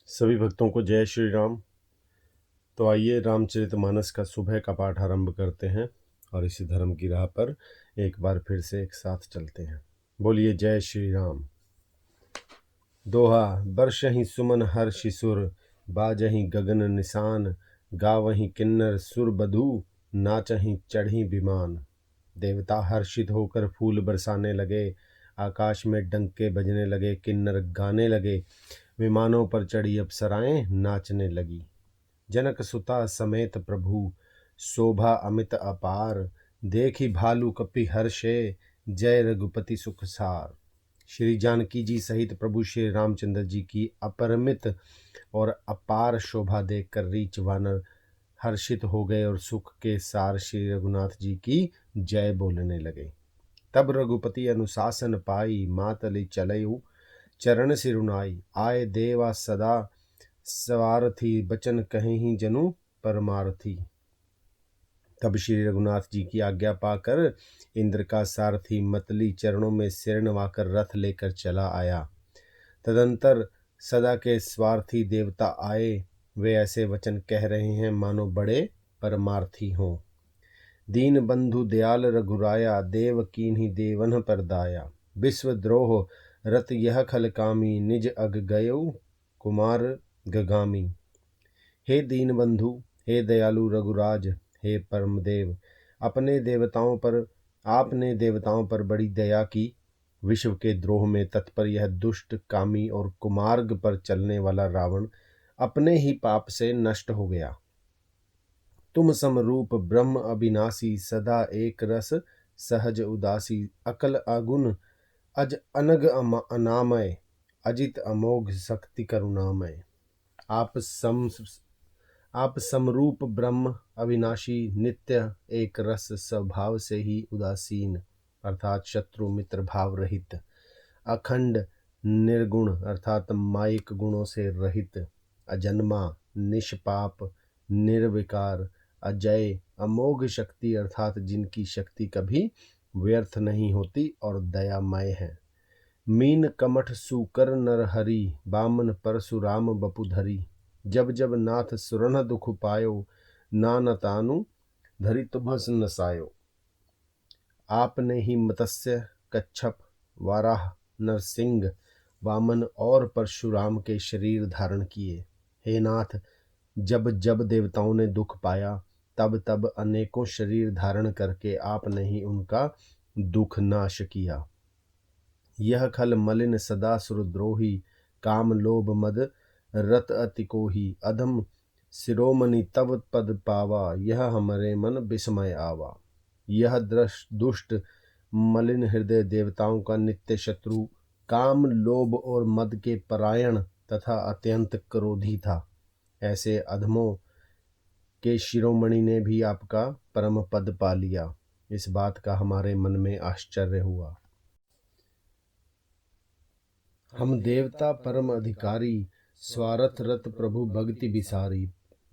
सभी भक्तों को जय श्री राम। तो आइए रामचरितमानस का सुबह का पाठ आरंभ करते हैं और इसी धर्म की राह पर एक बार फिर से एक साथ चलते हैं। बोलिए जय श्री राम। दोहा बरसहि सुमन हर्षि सुर, बाजहि गगन निशान, गावहि किन्नर सुर बधू, नाचहि चढ़ी विमान। देवता हर्षित होकर फूल बरसाने लगे, आकाश में डंके बजने लगे, किन्नर गाने लगे, विमानों पर चढ़ी अप्सराएं नाचने लगी। जनक सुता समेत प्रभु, शोभा अमित अपार, देखी भालू कपि हर्षे, जय रघुपति सुख सार। श्री जानकी जी सहित प्रभु श्री रामचंद्र जी की अपरिमित और अपार शोभा देखकर रीछ वानर हर्षित हो गए और सुख के सार श्री रघुनाथ जी की जय बोलने लगे। तब रघुपति अनुशासन पाई, मातली चलयु चरण सिरुनाई। आए देवा सदा सवारथी, बचन कहीं जनु परमारथी। तब श्री रघुनाथ जी की आज्ञा पाकर इंद्र का सारथी मतली चरणों में सिर नवाकर रथ लेकर चला आया। तदंतर सदा के स्वार्थी देवता आए, वे ऐसे वचन कह रहे हैं मानो बड़े परमार्थी हों। दीन बंधु दयाल रघुराया, देव कीन्ही देवन पर दाया। विश्वद्रोह रत यह खल कामी, निज अग गयो कुमार गगामी। हे दीन बंधु, हे दयालु रघुराज, हे परमदेव, आपने देवताओं पर बड़ी दया की। विश्व के द्रोह में तत्पर यह दुष्ट कामी और कुमार्ग पर चलने वाला रावण अपने ही पाप से नष्ट हो गया। तुम समरूप ब्रह्म अविनाशी, सदा एक रस सहज उदासी। अकल अगुण अज अनग अनामय, अजित अमोघ शक्ति करुणामय। आप समरूप ब्रह्म अविनाशी, नित्य एक रस स्वभाव से ही उदासीन अर्थात शत्रु मित्र भाव रहित, अखंड निर्गुण अर्थात मायिक गुणों से रहित, अजन्मा निष्पाप निर्विकार, अजय अमोघ शक्ति अर्थात जिनकी शक्ति कभी व्यर्थ नहीं होती और दयामय है। मीन कमठ सूकर नर हरि, बामन परशुराम बपुधरी। जब जब नाथ सुरन दुख पायो, नाना तानु धरि तुभस नसायो। आपने ही मत्स्य कच्छप वाराह नरसिंह वामन और परशुराम के शरीर धारण किए। हे नाथ, जब जब देवताओं ने दुख पाया तब तब अनेकों शरीर धारण करके आपने ही उनका दुख नाश किया। यह खल मलिन सदा सुरद्रोही, काम लोभ मद रत अति कोही। अधम शिरोमणि तब पद पावा, यह हमारे मन विस्मय आवा। यह दुष्ट मलिन हृदय देवताओं का नित्य शत्रु, काम लोभ और मद के परायण तथा अत्यंत क्रोधी था। ऐसे अधमों के शिरोमणि ने भी आपका परम पद पा लिया। इस बात का हमारे मन में आश्चर्य हुआ। हम देवता परम अधिकारी, स्वार्थ रत प्रभु भक्ति विसारी।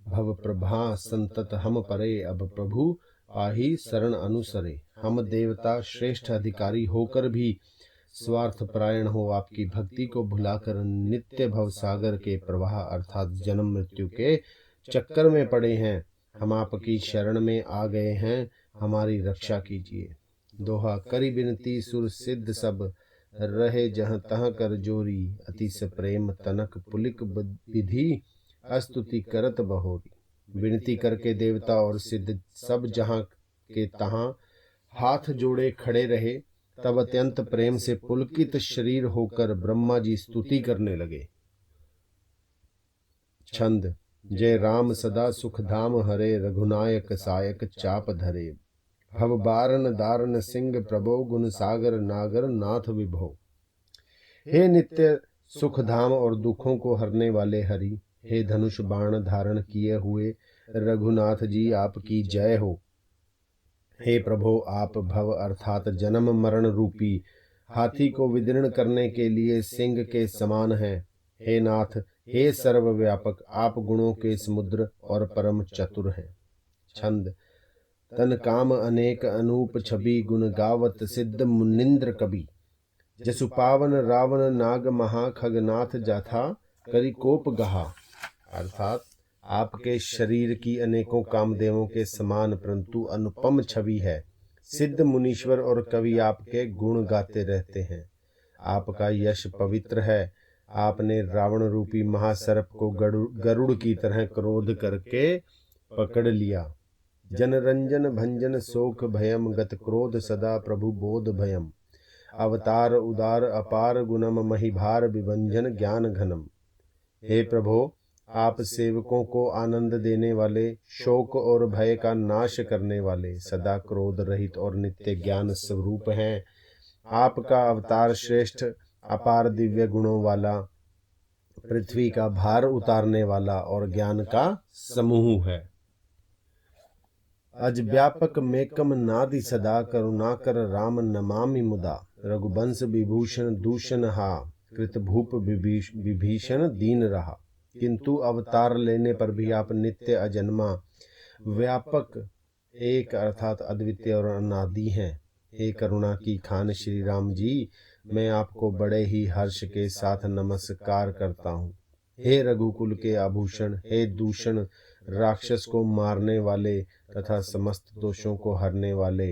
भव प्रभा संतत हम परे, अब प्रभु आही शरण अनुसरे। हम देवता श्रेष्ठ अधिकारी होकर भी स्वार्थ परायण हो आपकी भक्ति को भुलाकर नित्य भव सागर के प्रवाह अर्थात जन्म मृत्यु के चक्कर में पड़े हैं। हम आपकी शरण में आ गए हैं, हमारी रक्षा कीजिए। दोहा करी बिनती सुर सिद्ध सब, रहे जहाँ तहाँ कर जोरी। अतिश प्रेम तनक पुलिक विधि, अस्तुति करत बहोरी। विनती करके देवता और सिद्ध सब जहाँ के तहाँ हाथ जोड़े खड़े रहे। तब अत्यंत प्रेम से पुलकित शरीर होकर ब्रह्मा जी स्तुति करने लगे। छंद। जय राम सदा सुख धाम हरे, रघुनायक सायक चाप धरे। भव बारन दारन सिंह प्रभो, गुण सागर नागर नाथ विभो। हे नित्य सुख धाम और दुखों को हरने वाले हरि, हे धनुष बाण धारण किए हुए रघुनाथ जी आपकी जय हो। हे प्रभो, आप भव अर्थात जन्म मरण रूपी हाथी को विदीर्ण करने के लिए सिंह के समान हैं। हे नाथ, हे सर्वव्यापक, आप गुणों के समुद्र और परम चतुर हैं। छंद। तन काम अनेक अनूप छवि, गुण गावत सिद्ध मुनिंद्र कवि। जसु पावन रावण नाग महा खगनाथ जाथा, करिकोप गहा, अर्थात आपके शरीर की अनेकों कामदेवों के समान परंतु अनुपम छवि है। सिद्ध मुनीश्वर और कवि आपके गुण गाते रहते हैं। आपका यश पवित्र है। आपने रावण रूपी महासर्प को गरुड़ की तरह क्रोध करके पकड़ लिया। जनरंजन भंजन शोक भयम गत क्रोध सदा प्रभु बोध भयम। अवतार उदार अपार गुणम महिभार विभंजन ज्ञान घनम। हे प्रभो, आप सेवकों को आनंद देने वाले, शोक और भय का नाश करने वाले, सदा क्रोध रहित और नित्य ज्ञान स्वरूप हैं। आपका अवतार श्रेष्ठ, अपार दिव्य गुणों वाला, पृथ्वी का भार उतारने वाला और ज्ञान का समूह है। अज व्यापक मेकम नादि सदा, करुणाकर राम नमामि मुदा। रघुवंश विभूषण दूषण हा, कृत भूप विभीषण दीन रहा। किंतु अवतार लेने पर भी आप नित्य अजन्मा, व्यापक, एक अर्थात अद्वितीय और अनादि हैं। हे करुणा की खान श्री राम जी, मैं आपको बड़े ही हर्ष के साथ नमस्कार करता हूँ। हे रघुकुल के आभूषण, हे दूषण, राक्षस को मारने वाले तथा समस्त दोषों को हरने वाले।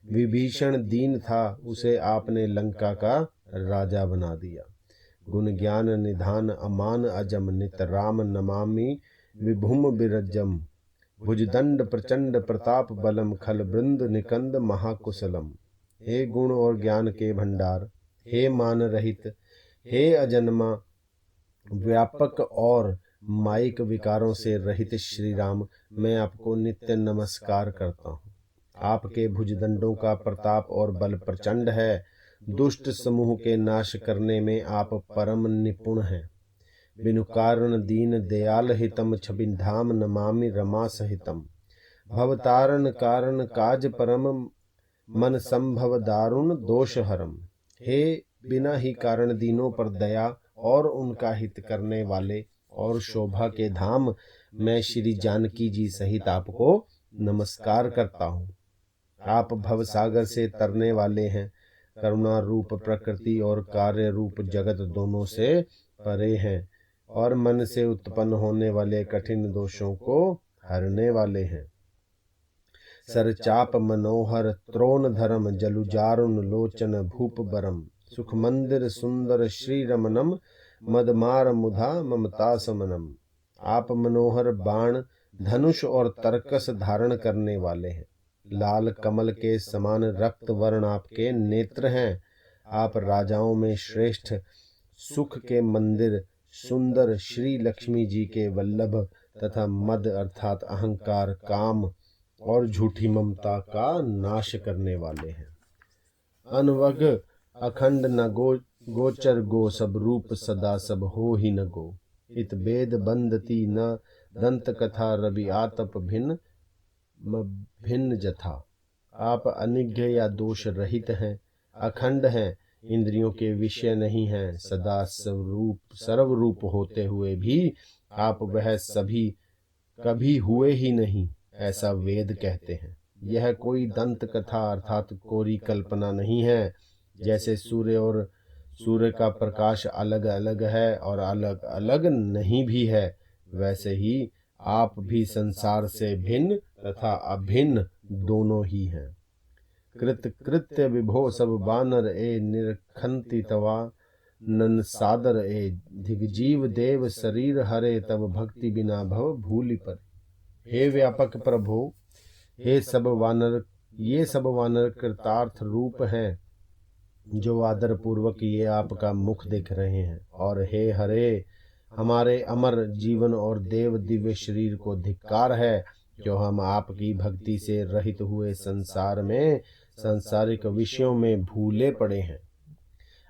विभीषण दीन था, उसे आपने लंका का राजा बना दिया। गुण ज्ञान निधान अमान अजम, नित राम नमामि विभुम बिरजम। भुजदंड प्रचंड प्रताप बलम, खल बृंद निकंद महाकुशलम। हे गुण और ज्ञान के भंडार, हे मान रहित, हे अजन्मा, व्यापक और माइक विकारों से रहित श्री राम, मैं आपको नित्य नमस्कार करता हूँ। आपके भुजदंडों का प्रताप और बल प्रचंड है। दुष्ट समूह के नाश करने में आप परम निपुण हैं। बिनु कारण दीन दयाल हितम, छबिन धाम नमामि रमा सहितम। भवतारण कारण काज परम, मन संभव दारुण दोष हरम। हे बिना ही कारण दीनों पर दया और उनका हित करने वाले और शोभा के धाम, मैं श्री जानकी जी सहित आपको नमस्कार करता हूँ। आप भव सागर से तरने वाले हैं। करुणा रूप प्रकृति और कार्य रूप जगत दोनों से परे हैं और मन से उत्पन्न होने वाले कठिन दोषों को हरने वाले हैं। सरचाप मनोहर त्रोण धरम, जलुजारुण लोचन भूप बरम। सुख मंदिर सुंदर श्री रमनम, मदमार मुधा ममता समनम। आप मनोहर बाण, धनुष और तरकस धारण करने वाले हैं। लाल कमल के समान रक्त वर्ण आपके नेत्र हैं। आप राजाओं में श्रेष्ठ, सुख के मंदिर, सुंदर श्री लक्ष्मी जी के वल्लभ तथा मद अर्थात अहंकार, काम और झूठी ममता का नाश करने वाले हैं। अनवग अखंड न गोचर गो, सब रूप सदा सब हो ही न गो। इत वेद बंदती न दंत कथा, रवि आतप भिन्न भिन्न जथा। आप अनिघ्य या दोष रहित हैं, अखंड हैं, इंद्रियों के विषय नहीं हैं, सदा सर्वरूप होते हुए भी आप वह सभी कभी हुए ही नहीं, ऐसा वेद कहते हैं। यह कोई दंत कथा अर्थात कोरी कल्पना नहीं है। जैसे सूर्य और सूर्य का प्रकाश अलग अलग है और अलग अलग नहीं भी है, वैसे ही आप भी संसार से भिन्न तथा अभिन्न दोनों ही हैं। कृत कृत्य विभो सब बानर, ए निरखंति तवा नन सादर। ए दिग्जीव देव शरीर हरे, तब भक्ति बिना भव भूलि पर। हे व्यापक प्रभु, हे सब वानर, ये सब वानर कृतार्थ रूप हैं जो आदर पूर्वक ये आपका मुख देख रहे हैं। और हे हरे, हमारे अमर जीवन और देव दिव्य शरीर को धिक्कार है, जो हम आपकी भक्ति से रहित हुए संसार में सांसारिक विषयों में भूले पड़े हैं।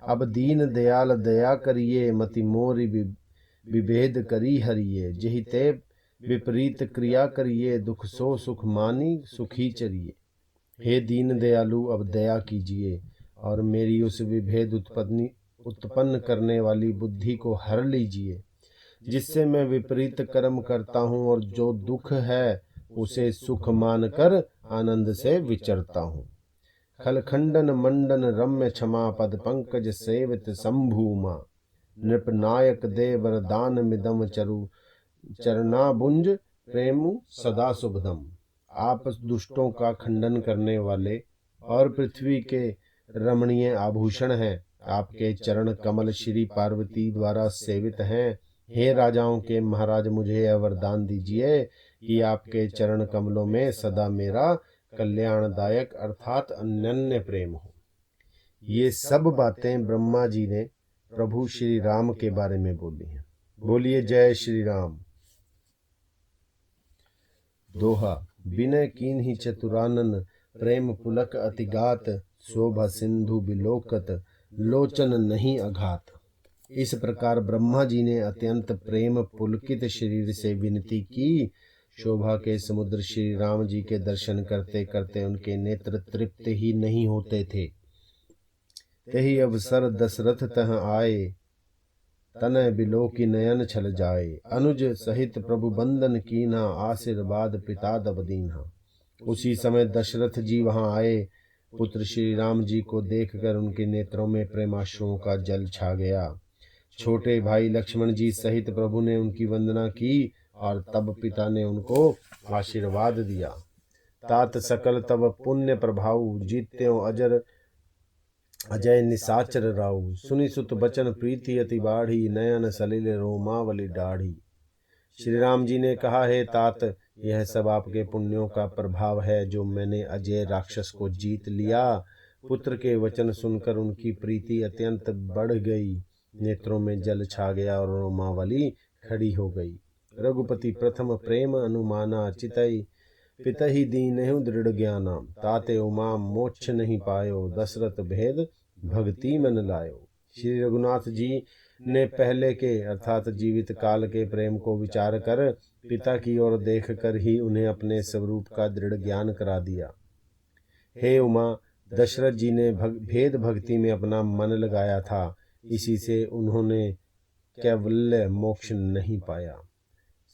अब दीन दयाल दया करिए, मति मोरी विभेद करी हरिये। जेहि ते विपरीत क्रिया करिए, दुख सो सुख मानी सुखी चरिए। हे दीन दयालु, अब दया कीजिए और मेरी उस विभेद उत्पन्न करने वाली बुद्धि को हर लीजिए, जिससे मैं विपरीत कर्म करता हूँ और जो दुख है उसे सुख मानकर आनंद से विचरता हूँ। खलखंडन मंडन रम्य क्षमा, पद पंकज सेवित शंभुमा। नृपनायक दे वरदान मिदम चरणाबुंज प्रेम सदा शुभदम। आप दुष्टों का खंडन करने वाले और पृथ्वी के रमणीय आभूषण हैं। आपके चरण कमल श्री पार्वती द्वारा सेवित हैं। हे राजाओं के महाराज, मुझे यह वरदान दीजिए कि आपके चरण कमलों में सदा मेरा कल्याणदायक अर्थात अनन्य प्रेम हो। ये सब बातें ब्रह्मा जी ने प्रभु श्री राम के बारे में बोली हैं। बोलिए जय श्री राम। दोहा। विनय कीन्हि चतुरानन प्रेम पुलक अतिगात, शोभा सिंधु बिलोकत लोचन नहीं अघात। इस प्रकार ब्रह्मा जी ने अत्यंत प्रेम पुलकित शरीर से विनती की। शोभा के समुद्र श्री राम जी के दर्शन करते करते उनके नेत्र तृप्त ही नहीं होते थे। तही अवसर दशरथ तह आए, तनय बिलोकी नयन छल जाए। अनुज सहित प्रभु बंदन कीन्हा, आशीर्वाद पिता दब दीन्हा। उसी समय दशरथ जी वहां आए। पुत्र श्री राम जी को देखकर उनके नेत्रों में प्रेमाश्रुओं का जल छा गया। छोटे भाई लक्ष्मण जी सहित प्रभु ने उनकी वंदना की और तब पिता ने उनको आशीर्वाद दिया। तात सकल तब पुण्य प्रभाव, जीत्यो अजर अजय निसाचर राउ। सुनि सुत बचन प्रीति अति बाढ़ी, नयन सलिल रोमावली दाढ़ी। श्री राम जी ने कहा, हे तात, यह सब आपके पुण्यों का प्रभाव है जो मैंने अजय राक्षस को जीत लिया। पुत्र के वचन सुनकर उनकी प्रीति अत्यंत बढ़ गई। नेत्रों में जल छा गया और रोमावली खड़ी हो गई। रघुपति प्रथम प्रेम अनुमाना, चितई पितहि दीनहु दृढ़ ज्ञाना। ताते उमा मोक्ष नहीं पायो, दशरथ भेद भक्ति मन लायो। श्री रघुनाथ जी ने पहले के अर्थात जीवित काल के प्रेम को विचार कर पिता की ओर देख कर ही उन्हें अपने स्वरूप का दृढ़ ज्ञान करा दिया। हे उमा, दशरथ जी ने भेद भक्ति में अपना मन लगाया था, इसी से उन्होंने कैवल्य मोक्ष नहीं पाया।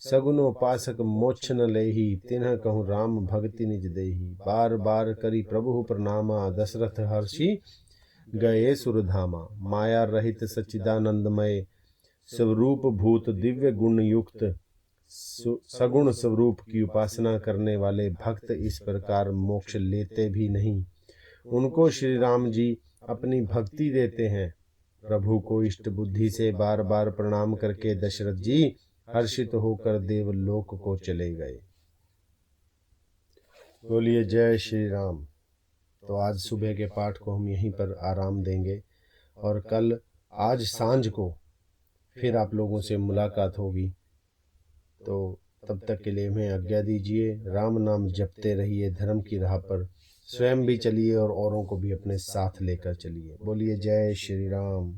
सगुनोपासक मोक्ष न लेही, तिन्ह कहूँ राम भक्ति निज देही। बार बार करी प्रभु प्रणामा, दशरथ हर्षि गए सुरधामा। माया रहित सच्चिदानंदमय, स्वरूप भूत दिव्य गुण युक्त, सगुण स्वरूप की उपासना करने वाले भक्त इस प्रकार मोक्ष लेते भी नहीं। उनको श्री राम जी अपनी भक्ति देते हैं। प्रभु को इष्ट बुद्धि से बार बार प्रणाम करके दशरथ जी हर्षित होकर देवलोक को चले गए। बोलिए जय श्री राम। तो आज सुबह के पाठ को हम यहीं पर आराम देंगे और कल आज सांझ को फिर आप लोगों से मुलाकात होगी। तो तब तक के लिए हमें आज्ञा दीजिए। राम नाम जपते रहिए, धर्म की राह पर स्वयं भी चलिए और औरों को भी अपने साथ लेकर चलिए। बोलिए जय श्री राम।